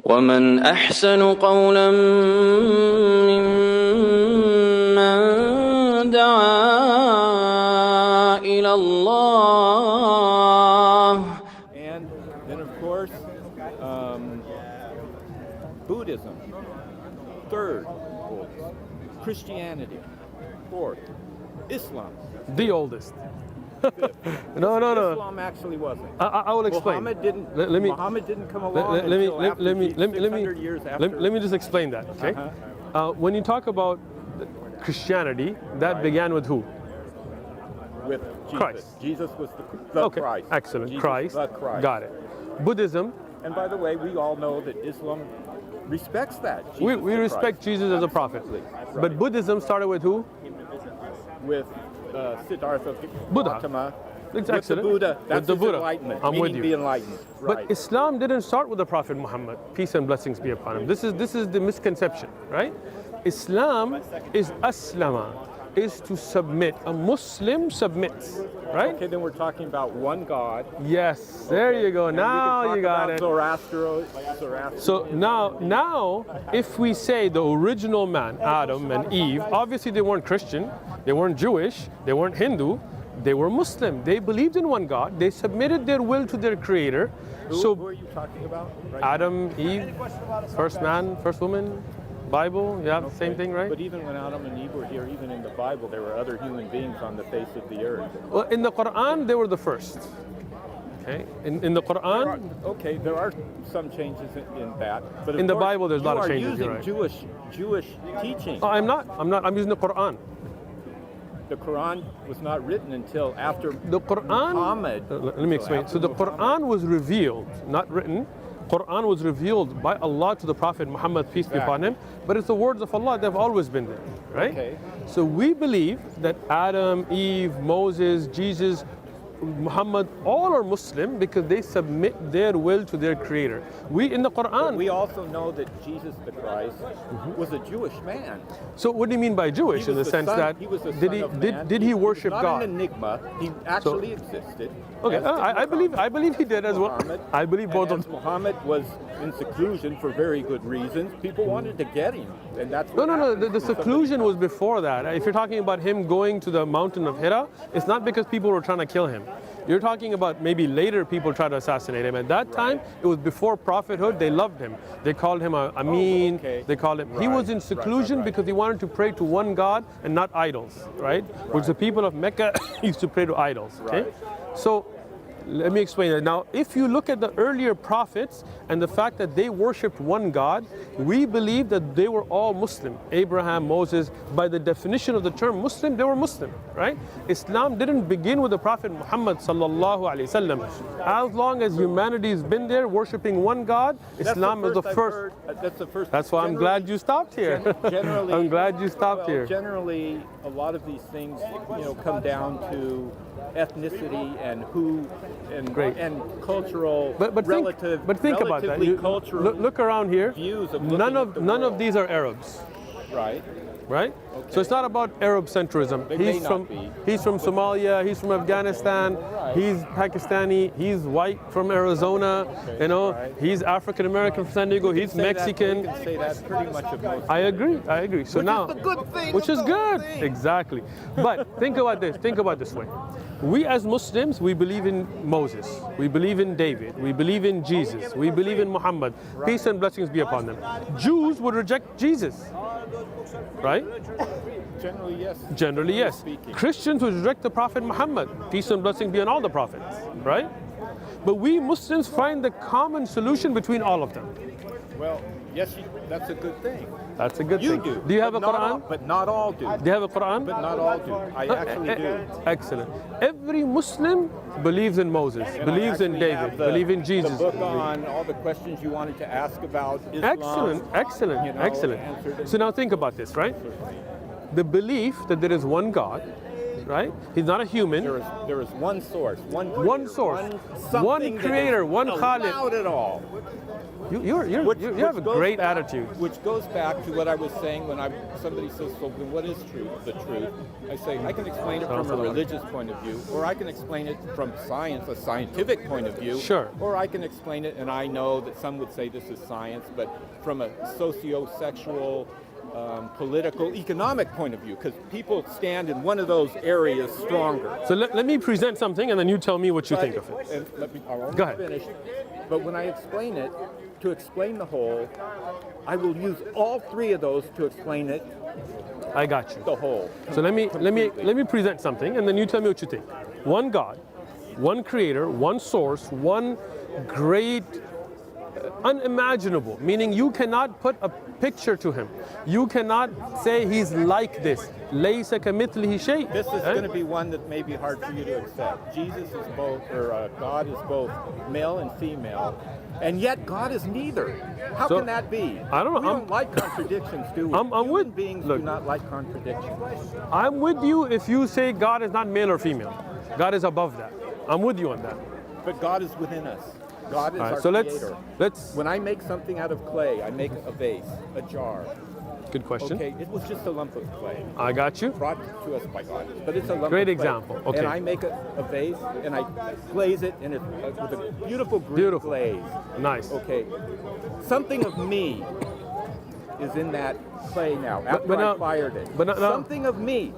ومن أحسن قولا ممن دعا إلى الله. And then of course, Buddhism, third oldest. Christianity, fourth. Islam, The oldest. fifth. No. Islam actually wasn't. I will explain. Muhammad didn't. Let me Muhammad didn't come along let me 600 years after. let me just explain that. Okay. When you talk about Christianity, that Right. began with who? With Jesus. Christ. Jesus was the Okay. Christ. Excellent. Jesus, Christ. the Christ. Got it. Buddhism. And by the way, we all know that Islam respects that. We Jesus the respect Christ. Jesus as a prophet. Absolutely. But Right. Buddhism started with who? With Siddhartha Buddha. Gautama. It's With the excellent. Buddha. With That's the his Buddha. enlightenment. I'm with meaning you. the enlightened. But Right. Islam didn't start with the Prophet Muhammad, peace and blessings be upon him. This is the misconception, right? Islam is aslama, is to submit. A Muslim submits, right? Okay, then we're talking about one God. Yes, there you go. And we can Now talk you got about it. Zoroaster. So now, if we say the original man, Adam and Eve, obviously they weren't Christian, they weren't Jewish, they weren't Hindu, they were Muslim. They believed in one God. They submitted their will to their Creator. Who are you talking about? Right now? Adam, Eve, first man, first woman, Bible, yeah, same thing, right? But even when Adam and Eve were here, even in the Bible, there were other human beings on the face of the earth. Well, in the Quran, they were the first. Okay, in the Quran, There are some changes in that. But of In the course, Bible, there's a lot of changes, You you're are using Jewish teaching. I'm not. I'm using the Quran. The Quran was not written until after The Quran. Muhammad. Let me explain. So the Quran was revealed, not written. Quran was revealed by Allah to the Prophet Muhammad, peace be upon him. But it's the words of Allah. They've always been there, right? Okay. So we believe that Adam, Eve, Moses, Jesus, Muhammad, all are Muslim because they submit their will to their Creator. We in the Quran. We also know that Jesus the Christ was a Jewish man. So what do you mean by Jewish? He In was the sense son, that he was the did son he of man. did he worship was not God? an enigma. He actually existed. Okay, as did I believe he did as well. Muhammad. I believe both And of as Muhammad was in seclusion for very good reasons. People wanted to get him, and that's what No. happened The when somebody seclusion was died. before that. If you're talking about him going to the mountain of Hira, it's not because people were trying to kill him. You're talking about maybe later people tried to assassinate him. At that time, it was before prophethood. They loved him. They called him a Amin. okay. They called him. He was in seclusion because he wanted to pray to one God and not idols, right? Which the people of Mecca used to pray to idols. Okay, so. Let me explain it. Now, if you look at the earlier prophets and the fact that they worshipped one God, we believe that they were all Muslim. Abraham, Moses, by the definition of the term Muslim, they were Muslim, right? Islam didn't begin with the Prophet Muhammad sallallahu alaihi wasallam. As long as humanity's been there worshipping one God, Islam is the first. That's the first. That's why I'm glad you stopped here. Generally, I'm glad you stopped here. Generally, a lot of these things, come down to ethnicity and who and Great. and cultural But think about that. relatively cultural Look around here. views of None looking at the of world. these are Arabs. right. Right? So it's not about Arab centrism. They may He's not from be. he's from Somalia, he's from Afghanistan, he's Pakistani, he's white from Arizona, right. he's African American from San Diego, he's Say that- Mexican. we can say that pretty much of most. I agree. So Which now is the good thing which of is the whole good. thing. Exactly. But think about this way. We as Muslims, we believe in Moses, we believe in David, we believe in Jesus, we believe in Muhammad. Peace and blessings be upon them. Jews would reject Jesus. Right? Generally, yes. Speaking. Christians would reject the Prophet Muhammad. Peace and blessing be on all the prophets. Right? But we Muslims find the common solution between all of them. Well, yes, that's a good thing. That's a good You thing. do. Do you have a but not Quran? all- but not all do. Do you have a Quran? But not all do. I actually do. Excellent. Every Muslim believes in Moses, And believes I in actually David, have believes in Jesus. The book on all the questions you wanted to ask about Islam. Excellent. answered. So now think about this, right? The belief that there is one God, right? He's not a human. There is one source, one One source, one something that creator, is one Khaliq. allowed it all. You have a great attitude. Which goes back to what I was saying when somebody says, "So then what is truth? The truth?" I say I can explain it from a religious point of view, or I can explain it from science, a scientific point of view. Sure. Or I can explain it, and I know that some would say this is science, but from a socio-sexual, political, economic point of view, because people stand in one of those areas stronger. So let me present something, and then you tell me what you think of it. And I'll Go ahead. finish. But when I explain it, to explain the whole, I will use all three of those to explain it. I got you. The whole. So let me present something, and then you tell me what you think. One God, one creator, one source, one great, unimaginable, meaning you cannot put a picture to him. You cannot say he's like this. لَيْسَ كَمِثْلِهِ شَيْءٍ. This is going to be one that may be hard for you to accept. Jesus is both, or God is both male and female, and yet God is neither. How can that be? I don't know. We don't like contradictions, do we? Human beings do not like contradictions. I'm with you if you say God is not male or female. God is above that. I'm with you on that. But God is within us. God is our so creator. let's. When I make something out of clay, I make a vase, a jar. Good question. Okay, it was just a lump of clay. I got you. Brought to us by God, but it's a lump Great of clay. example. Okay. And I make a vase, and I glaze it with a beautiful green glaze. Nice. Okay. Something of me is in that clay now. After I fired it. Something of me.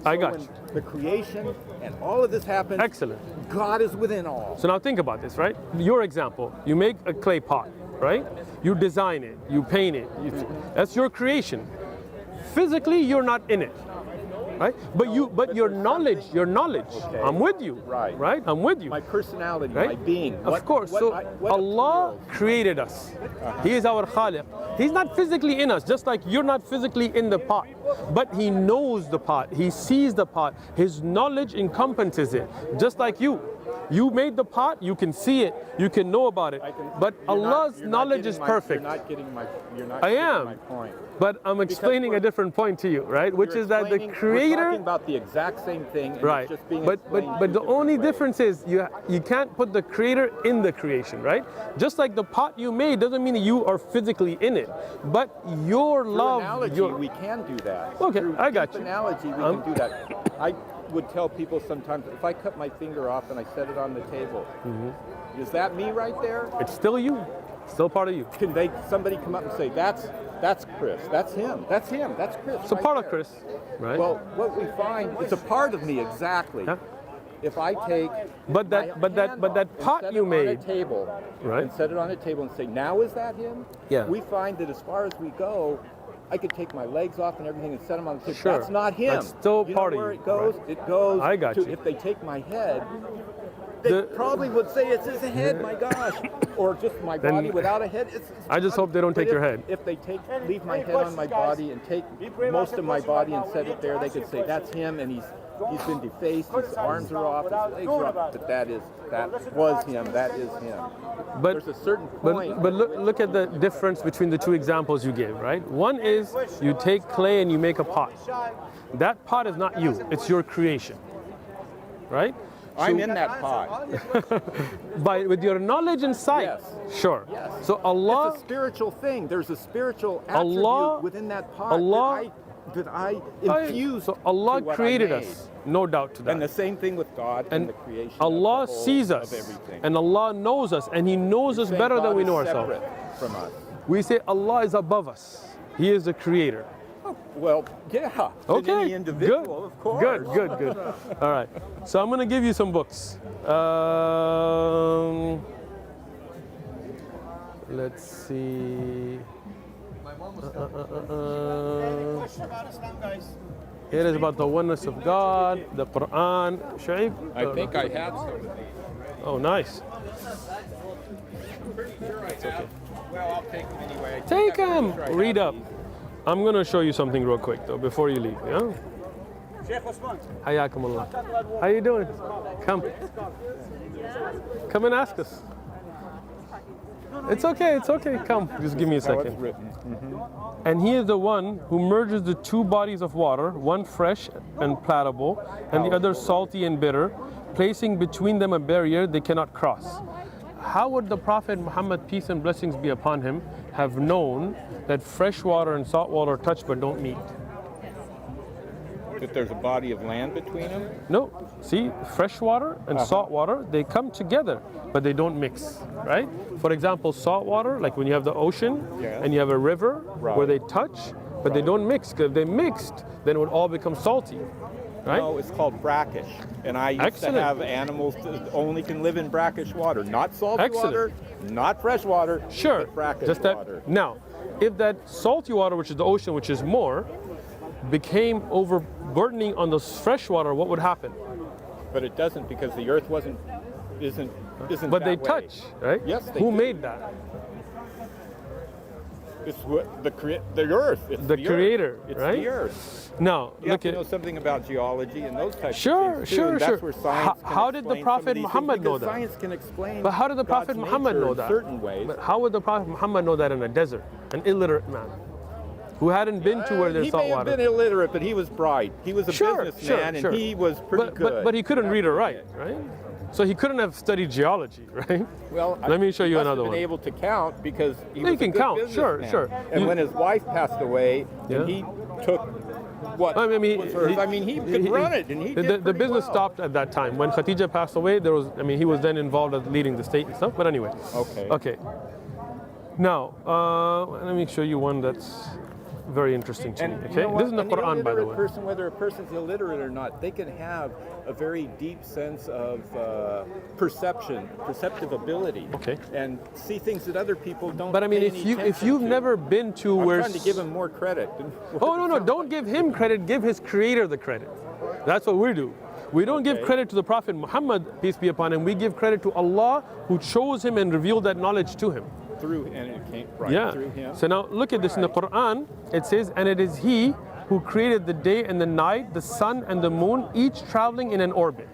I got when you. The creation and all of this happens. Excellent. God is within all. So now think about this, right? Your example, you make a clay pot, right? You design it, you paint it. That's your creation. Physically, you're not in it, right? But your knowledge. Okay. I'm with you. Right. I'm with you. My personality, right? my being. Of course. Allah created us. He is our Khaliq. He's not physically in us, just like you're not physically in the pot. But He knows the pot. He sees the pot. His knowledge encompasses it, just like you. You made the pot, you can see it, you can know about it. But Allah's knowledge is perfect. You're not getting my point. But I'm explaining a different point to you, right? Which is that the Creator. We're talking about the exact same thing, and right? It's just being but the only difference is you can't put the Creator in the creation, right? Just like the pot you made doesn't mean that you are physically in it, but your love. Analogy, we can do that. Okay, I got you. Analogy, we can do that. I would tell people sometimes, if I cut my finger off and I set it on the table, is that me right there? It's still you, still part of you. Can somebody come up and say, that's Chris, that's him, that's Chris. It's a part of Chris, right? Well, what we find, it's a part of me exactly. Yeah. If I take but that pot you made on a table, right? And set it on a table and say, now is that him? Yeah. We find that as far as we go, I could take my legs off and everything and set them on the table. Sure. That's not him. That's still part of you. Where it goes? Right. It goes I got to, you. if they take my head, they probably would say it's his head, my gosh. Or just my body without a head. I just hope they don't take your head. If they leave my head on my body and take most of my body and set it there, they could say that's him, and he's been defaced, his arms are off, his legs are off, but that was him, that is him. But there's a certain point. But look at the difference between the two examples you gave, right? One is you take clay and you make a pot. That pot is not you, it's your creation, right? I'm in that pot. With your knowledge and sight. Yes. Sure. Yes. So Allah. It's a spiritual thing. There's a spiritual attribute within that pot that I infuse. So Allah created us, no doubt to that. And the same thing with God and the creation. Allah of the whole, sees us, of everything. and Allah knows us, and He knows us better than we know ourselves. From us. We say Allah is above us. He is the creator. Well, yeah. Okay. Any individual, good. of course. Good. All right. So I'm going to give you some books. Let's see. It is about the oneness of God, the Quran. Shaykh? I think I have some. Oh, nice. It's okay. Well, I'll take them anyway. Take them. Read up. I'm going to show you something real quick, though, before you leave. Yeah? Hayakum Allah. How you doing? Come. Come and ask us. It's okay. Come. Just give me a second. And He is the one who merges the two bodies of water, one fresh and palatable, and the other salty and bitter, placing between them a barrier they cannot cross. how would the Prophet Muhammad, peace and blessings be upon him, have known that fresh water and salt water touch but don't meet? That there's a body of land between them? No. See, fresh water and salt water, they come together, but they don't mix, right? For example, salt water, like when you have the ocean and you have a river where they touch, but they don't mix. Because if they mixed, then it would all become salty, right? No, it's called brackish. And I used to have animals that only can live in brackish water. Not salty water, not fresh water, sure, but brackish just that water. Now, if that salty water, which is the ocean, which is more, became overburdening on the fresh water, what would happen? But it doesn't, because the earth isn't But that they way. touch, right? Yes, they Who do. made that? It's what the earth. It's The creator, earth. It's right? the earth. Now, You have look to at know something about geology and those types Sure, of things too, sure, and sure. that's where science can How did the explain some of Prophet these Muhammad things, know because that? Science can explain. But how did the God's Prophet Muhammad nature know in that? certain ways. But how would the Prophet Muhammad know that in a desert? An illiterate man who hadn't been to where there's He salt may have water. been illiterate, but he was bright. He was a businessman, and he was pretty good. But he couldn't read or write, right? So he couldn't have studied geology, right? Well, let me show you he must another have one. been able to count because he No, was you can a good count, businessman. sure. And You- when his wife passed away, Yeah. and he took what I mean, was hers. He could run it, and he did the pretty business well. stopped at that time. When Khadija passed away, he was then involved in leading the state and stuff. But anyway. Okay. Now, let me show you one that's very interesting to me. And Okay, you know this is in the what? An Quran, by the illiterate way. person, whether a person's illiterate or not, they can have a very deep sense of perceptive ability, Okay. and see things that other people don't. But I mean, pay if any you've attention to. never been to I'm where, trying to give him more credit. than oh no, don't give him credit. Give his creator the credit. That's what we do. We don't give credit to the Prophet Muhammad, peace be upon him. We give credit to Allah, who chose him and revealed that knowledge to him. Through and it came through him. So now look at this in the Quran. It says, and it is He who created the day and the night, the sun and the moon, each traveling in an orbit.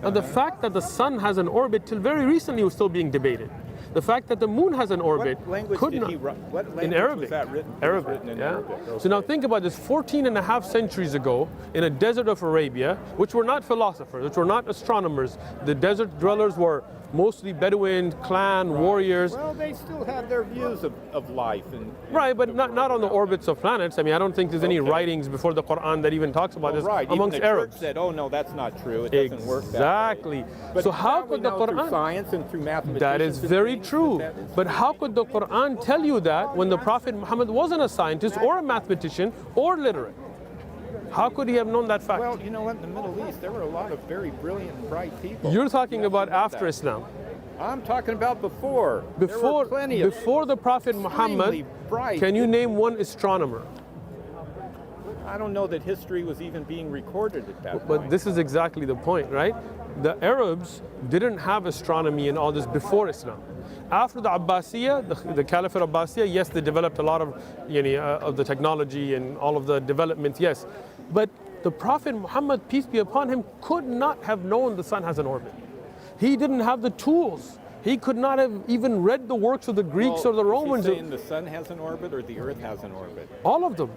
Now the fact that the sun has an orbit till very recently was still being debated. The fact that the moon has an orbit What language could did not. he write? What language In Arabic. was that written? It was Arabic, written in yeah. Arabic. So now Okay. think about this, 14 and a half centuries ago, in a desert of Arabia, which were not philosophers, which were not astronomers. The desert dwellers were mostly Bedouin, clan, warriors. Well, they still had their views of life and Right, but not on the orbits of planets. I mean, I don't think there's any Okay. writings before the Quran that even talks about this right. amongst Even the Arabs. church said, "Oh no, that's not true. It doesn't work that way." Exactly. But So how now we could the know through Quran? science and through mathematics? That is very true. But how could the Quran tell you that when the Prophet Muhammad wasn't a scientist or a mathematician or literate? How could he have known that fact? Well, you know what? In the Middle East, there were a lot of very brilliant and bright people. You're talking You have to about know after that. Islam. I'm talking about before. There Before, were plenty of before the Prophet Muhammad, extremely bright. can you name one astronomer? I don't know that history was even being recorded at that But point. this is exactly the point, right? The Arabs didn't have astronomy and all this before Islam. After the Abbasiyya, the Caliphate Abbasiyya, yes, they developed a lot of the technology and all of the development, yes. But the Prophet Muhammad, peace be upon him, could not have known the sun has an orbit. He didn't have the tools. He could not have even read the works of the Greeks or the Romans. Is he saying the sun has an orbit or the earth has an orbit? All of them.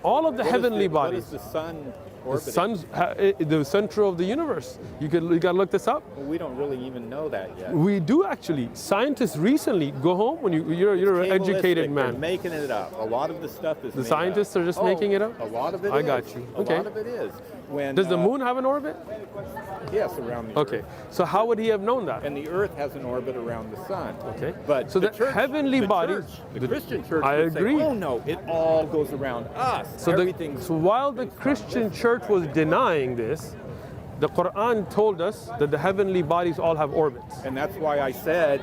All of the heavenly bodies. What is the sun The orbiting? sun's the center of the universe. You got to look this up. Well, we don't really even know that yet. We do actually. Scientists recently go home when you're an educated Cabalistic. They're man. making it up. A lot of the stuff is The made scientists up. are just making it up? A lot of it I is. got you. Okay. A lot of it is. When, Does the moon have an orbit? Yes, around the Okay. earth. So how would he have known that? And the earth has an orbit around the sun. Okay. But So the the church, heavenly the bodies- church, the Christian church I would agree. say, oh no, it all goes around us. So while the Christian church was denying this, the Quran told us that the heavenly bodies all have orbits. And that's why I said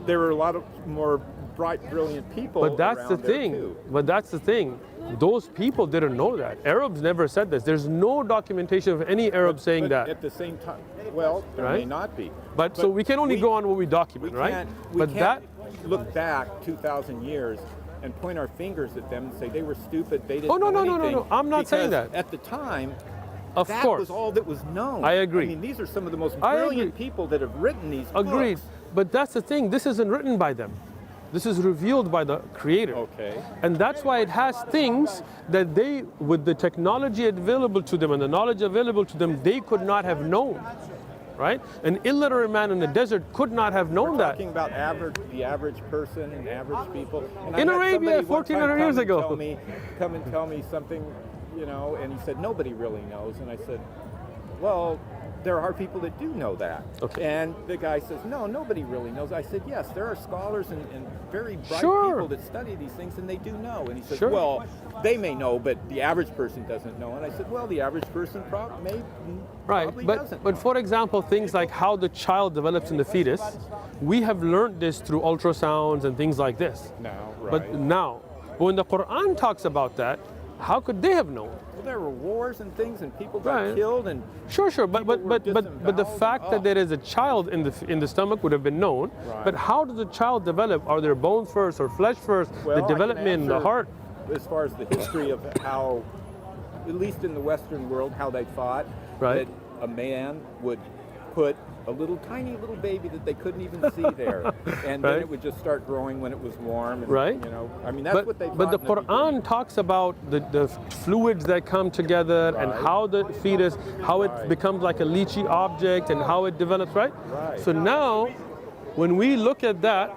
there were a lot of more bright, brilliant people. But that's the around there, thing. too. But that's the thing. Those people didn't know that. Arabs never said this. There's no documentation of any Arab saying But that. at the same time, well, there may Right? not be. But so we can only go on what we document, We right? can't, But that look back 2,000 years and point our fingers at them and say they were stupid, they didn't Oh, no, know no, no, no, anything. no. I'm not saying Because that. At the time, Of that course. was all that was known. I agree. I mean, these are some of the most I brilliant agree. people that have written these Agreed. books. But that's the thing. This isn't written by them. This is revealed by the Creator. Okay. And that's why it has things that they, with the technology available to them and the knowledge available to them, they could not have known. right? An illiterate man in the desert could not have known We're that. talking about the average person and average people. And In I had Arabia, somebody one 1400 time years ago. come and tell me something, you know, and he said, nobody really knows. And I said, well, there are people that do know that. Okay. And the guy says, no, nobody really knows. I said, yes, there are scholars and very bright Sure. people that study these things, and they do know. And he says, Sure. well, they may know, but the average person doesn't know. And I said, well, the average person probably doesn't But know. for example, things like how the child develops in the fetus, we have learned this through ultrasounds and things like this. Now, right. But when the Quran talks about that, how could they have known? Well, there were wars and things, and people got Right. killed, and Sure, but people were the fact disemboweled. that there is a child in the stomach would have been known. Right. But how does the child develop? Are there bones first or flesh first? Well, the I can development in the answer heart. as far as the history of how, at least in the Western world, how they thought Right. that a man would put a tiny little baby that they couldn't even see there, and then Right. it would just start growing when it was warm. And, Right. You know, I mean that's what they thought. But the in beginning. Quran talks about the fluids that come together and Right. how the fetus, how it Right. becomes like a lychee object and how it develops, right? Right. So now, when we look at that,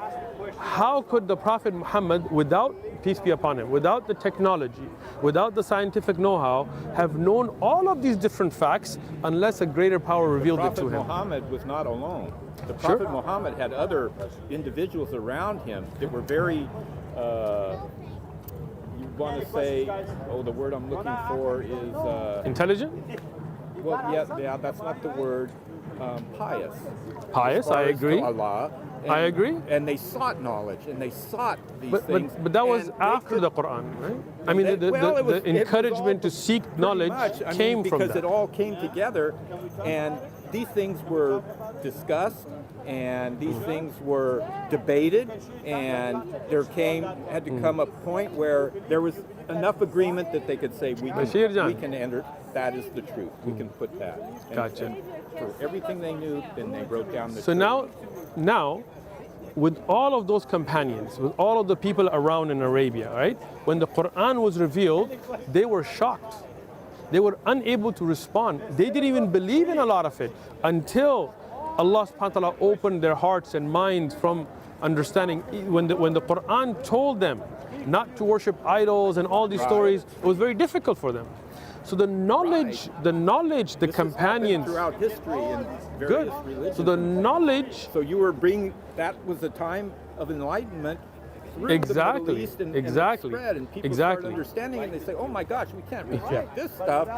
how could the Prophet Muhammad, without, peace be upon him, without the technology, without the scientific know-how, have known all of these different facts unless a greater power revealed it Prophet to him? Muhammad was not alone. The Sure. Prophet Muhammad had other individuals around him that were very, you want to say, oh, the word I'm looking for is, Intelligent? well, yeah, that's not the word, pious. Pious, As far I as agree. to Allah. I agree. And they sought knowledge, and they sought these But things. that was and they after could- the Quran, right? I mean, Well, it was- the it was encouragement all to seek pretty knowledge much. I mean, came from because that. it all came together, and these things were discussed, and these things were debated, and had to come a point where there was enough agreement that they could say we Bashir Jan. can enter. That is the truth. We can put that. And, Gotcha. and for everything they knew, then they wrote down the So truth. now, with all of those companions, with all of the people around in Arabia, right? When the Quran was revealed, they were shocked. They were unable to respond. They didn't even believe in a lot of it until Allah subhanahu wa ta'ala opened their hearts and minds from understanding. When the Quran told them not to worship idols and all these stories, it was very difficult for them. So the knowledge, the This has happened companions, throughout history in various good. religions. So the knowledge. So you were that was a time of enlightenment through Exactly, the Middle East and exactly, and it spread, and people exactly. started understanding it, and they say, oh my gosh, we can't reject this stuff.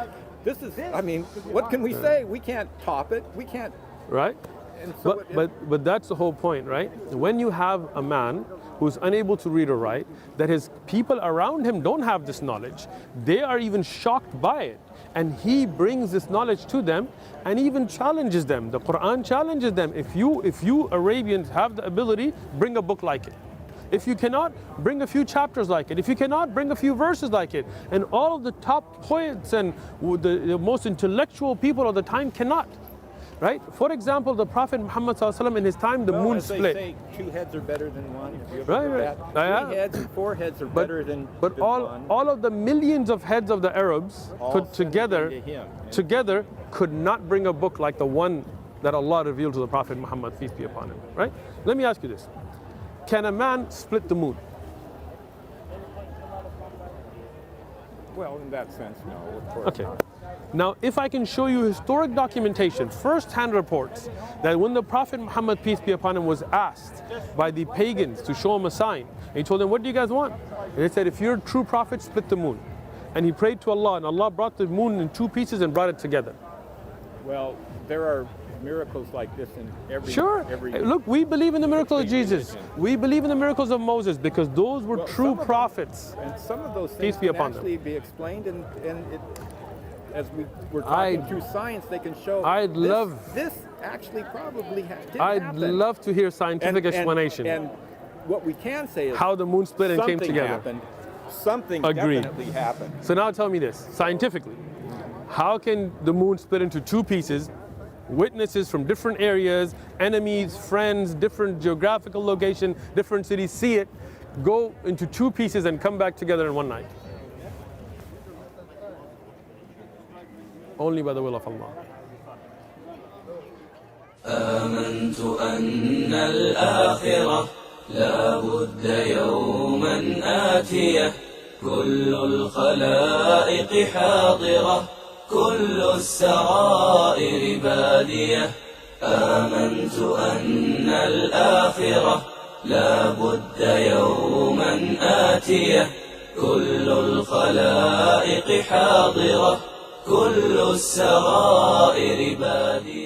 This is, I mean, what can we say? We can't top it. We can't. Right? And so But that's the whole point, right? When you have a man who's unable to read or write, that his people around him don't have this knowledge, they are even shocked by it. And he brings this knowledge to them and even challenges them. The Quran challenges them. If you Arabians have the ability, bring a book like it. If you cannot, bring a few chapters like it. If you cannot, bring a few verses like it. And all of the top poets and the most intellectual people of the time cannot. Right? For example, the Prophet Muhammad ﷺ in his time, the moon as they split. say, 2 heads are better than one. Have you ever Right, heard right. that? Yeah. 3 heads and 4 heads are better than But than one. all of the millions of heads of the Arabs All put sent together, to him. together could not bring a book like the one that Allah revealed to the Prophet Muhammad, peace be upon him. Right? Let me ask you this. Can a man split the moon? Well, in that sense, no, of course Okay. not. Now, if I can show you historic documentation, first-hand reports, that when the Prophet Muhammad, peace be upon him, was asked by the pagans to show him a sign, and he told them, what do you guys want? And they said, if you're a true prophet, split the moon. And he prayed to Allah, and Allah brought the moon in 2 pieces and brought it together. Well, there are miracles like this in every. Sure. Every, Look, we believe in the miracle of every Jesus. religion. We believe in the miracles of Moses because those were Well, true some of them- prophets. And some of those Peace things be can upon them. actually be explained, and it, as we're talking through science, they can show. I'd love- this actually probably did I'd happen. love to hear scientific explanation. And what we can say is how the moon split and came something together. happened. Something Agreed. definitely happened. So now tell me this, scientifically, how can the moon split into 2 pieces? Witnesses from different areas, enemies, friends, different geographical location, different cities see it, go into 2 pieces and come back together in one night. Only by the will of Allah. آمنت أن الآخرة لا بد يوما آتية كل الخلائق حاضرة كل السرائر بادية آمنت أن الآخرة لا بد يوما آتية كل الخلائق حاضرة كل السرائر بادية